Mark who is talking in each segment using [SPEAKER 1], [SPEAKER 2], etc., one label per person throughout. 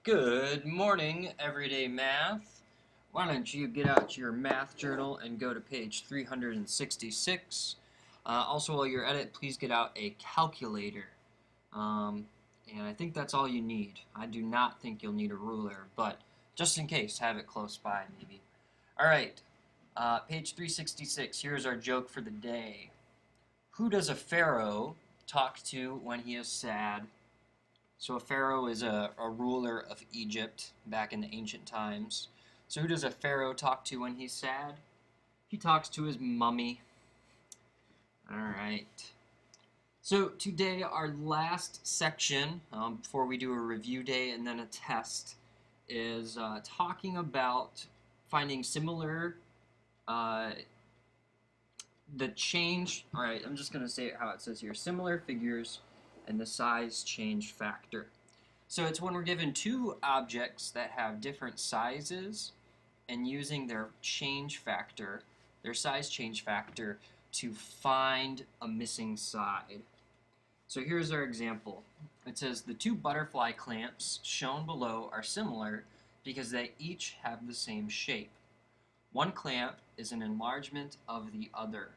[SPEAKER 1] Good morning, Everyday Math. Why don't you get out your math journal and go to page 366. Also, while you're at it, please get out a calculator. Um, and I think that's all you need. I do not think you'll need a ruler, but just in case, have it close by maybe. All right, page 366. Here's our joke for the day. Who does a pharaoh talk to when he is sad? So a pharaoh is a ruler of Egypt back in the ancient times. So who does a pharaoh talk to when he's sad? He talks to his mummy. All right. So today, our last section, before we do a review day and then a test, is talking about finding similar, the change. All right, I'm just going to say it how it says here. Similar figures and the size change factor. So it's when we're given two objects that have different sizes and using their change factor, their size change factor, to find a missing side. So here's our example. It says the two butterfly clamps shown below are similar because they each have the same shape. One clamp is an enlargement of the other.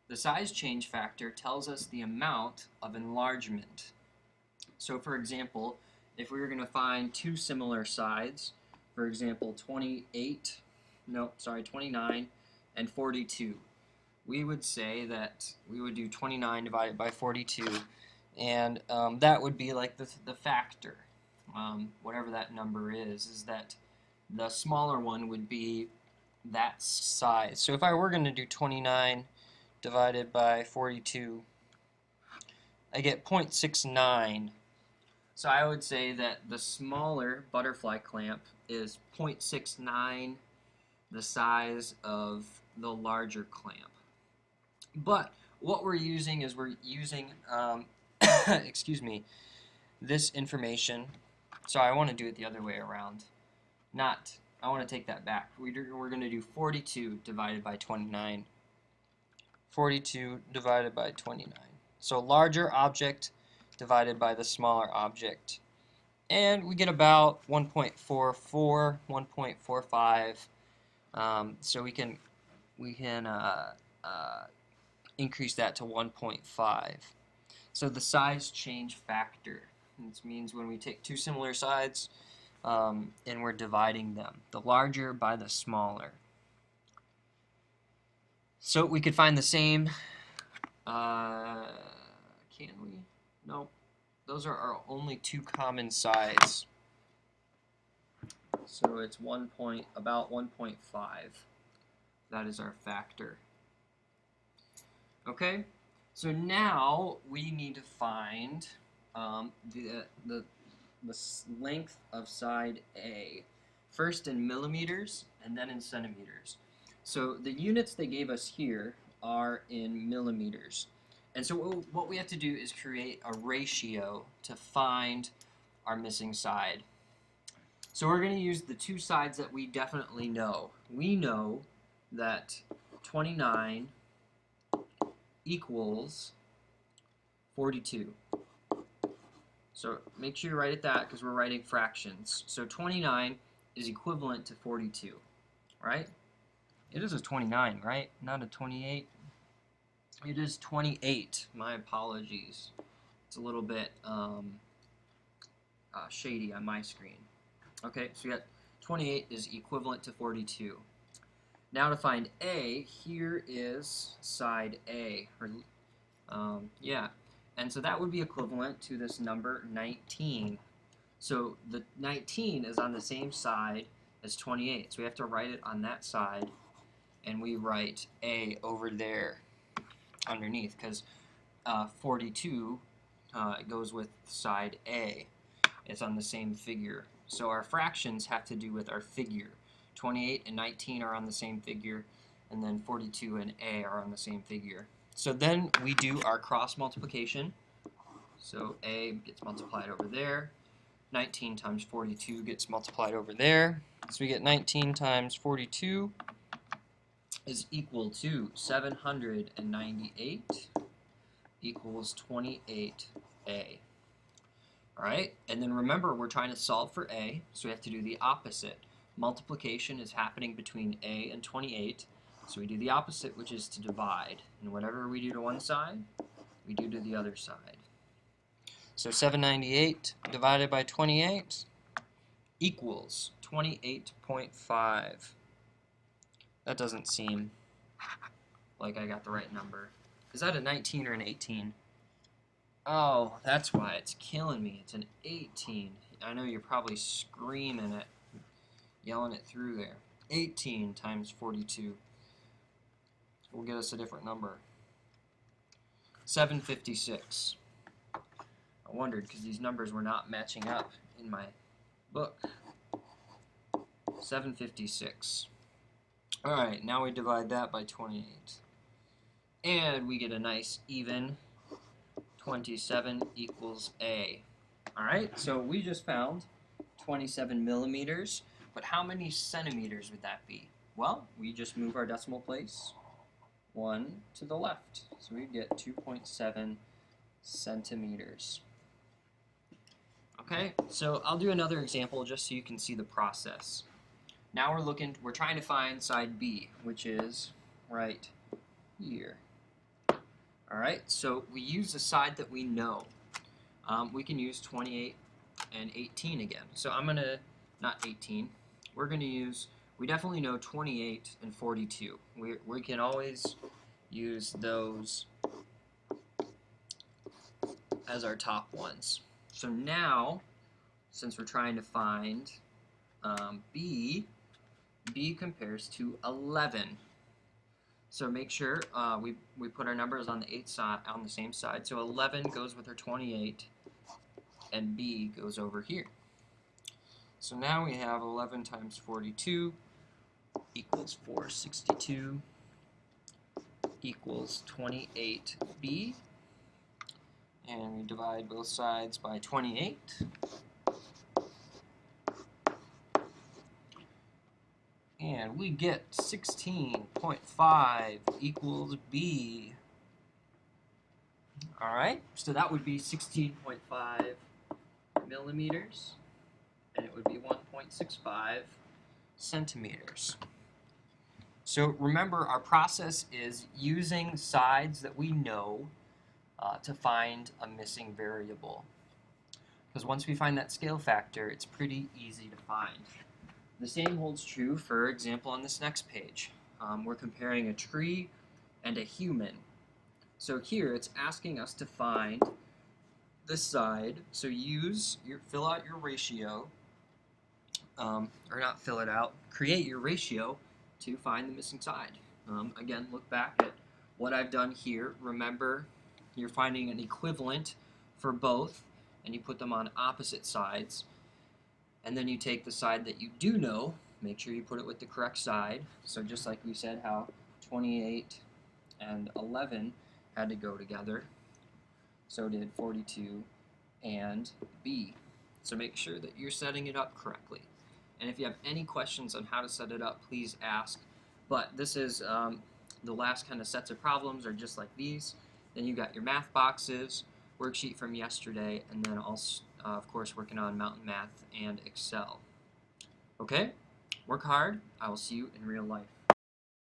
[SPEAKER 1] The size change factor tells us the amount of enlargement. So for example, if we were going to find two similar sides, for example 29 and 42, we would say that we would do 29 divided by 42, and that would be like the factor, whatever that number is that the smaller one would be that size. So if I were going to do 29 divided by 42, I get 0.69. So I would say that the smaller butterfly clamp is 0.69 the size of the larger clamp. But what we're using is excuse me, this information. So I want to do it the other way around. I want to take that back. We're going to do 42 divided by 29. 42 divided by 29. So larger object divided by the smaller object. And we get about 1.44, 1.45. So we can increase that to 1.5. So the size change factor. This means when we take two similar sides and we're dividing them, the larger by the smaller. So we could find the same. Can we? No. Those are our only two common sides. So it's about 1.5. That is our factor. Okay? So now we need to find the length of side A. First in millimeters and then in centimeters. So the units they gave us here are in millimeters. And so what we have to do is create a ratio to find our missing side. So we're going to use the two sides that we definitely know. We know that 29 equals 42. So make sure you write it that because we're writing fractions. So 29 is equivalent to 42, right? It is a 29, right? Not a 28. It is 28. My apologies. It's a little bit shady on my screen. Okay, so we got 28 is equivalent to 42. Now to find A, here is side A. And so that would be equivalent to this number 19. So the 19 is on the same side as 28. So we have to write it on that side, and we write A over there underneath because 42 goes with side A. It's on the same figure. So our fractions have to do with our figure. 28 and 19 are on the same figure, and then 42 and A are on the same figure. So then we do our cross multiplication. So A gets multiplied over there. 19 times 42 gets multiplied over there. So we get 19 times 42 is equal to 798 equals 28A. Alright, and then remember we're trying to solve for a, so we have to do the opposite. Multiplication is happening between a and 28, so we do the opposite, which is to divide. And whatever we do to one side, we do to the other side. So 798 divided by 28 equals 28.5. That doesn't seem like I got the right number. Is that a 19 or an 18? Oh, that's why it's killing me. It's an 18. I know you're probably screaming it, yelling it through there. 18 times 42 will get us a different number. 756. I wondered because these numbers were not matching up in my book. 756. Alright, now we divide that by 28. And we get a nice even 27 equals A. Alright, so we just found 27 millimeters, but how many centimeters would that be? Well, we just move our decimal place 1 to the left. So we get 2.7 centimeters. Okay, so I'll do another example just so you can see the process. Now we're trying to find side B, which is right here. Alright, so we use the side that we know. We can use 28 and 18 again. So I'm going to, not 18, we're going to use, we definitely know 28 and 42. We can always use those as our top ones. So now, since we're trying to find B compares to 11. So make sure we put our numbers on the same side. So 11 goes with our 28, and B goes over here. So now we have 11 times 42 equals 462 equals 28B. And we divide both sides by 28. And we get 16.5 equals B. Alright, so that would be 16.5 millimeters, and it would be 1.65 centimeters. So remember, our process is using sides that we know to find a missing variable. Because once we find that scale factor, it's pretty easy to find. The same holds true, for example, on this next page. We're comparing a tree and a human. So here it's asking us to find the side. So fill out your ratio, or not fill it out, create your ratio to find the missing side. Again, look back at what I've done here. Remember, you're finding an equivalent for both, and you put them on opposite sides. And then you take the side that you do know, make sure you put it with the correct side. So just like we said how 28 and 11 had to go together, so did 42 and B. So make sure that you're setting it up correctly. And if you have any questions on how to set it up, please ask. But this is the last kind of sets of problems are just like these. Then you got your math boxes, worksheet from yesterday, and then also, of course, working on Mountain Math and Excel. Okay? Work hard. I will see you in real life.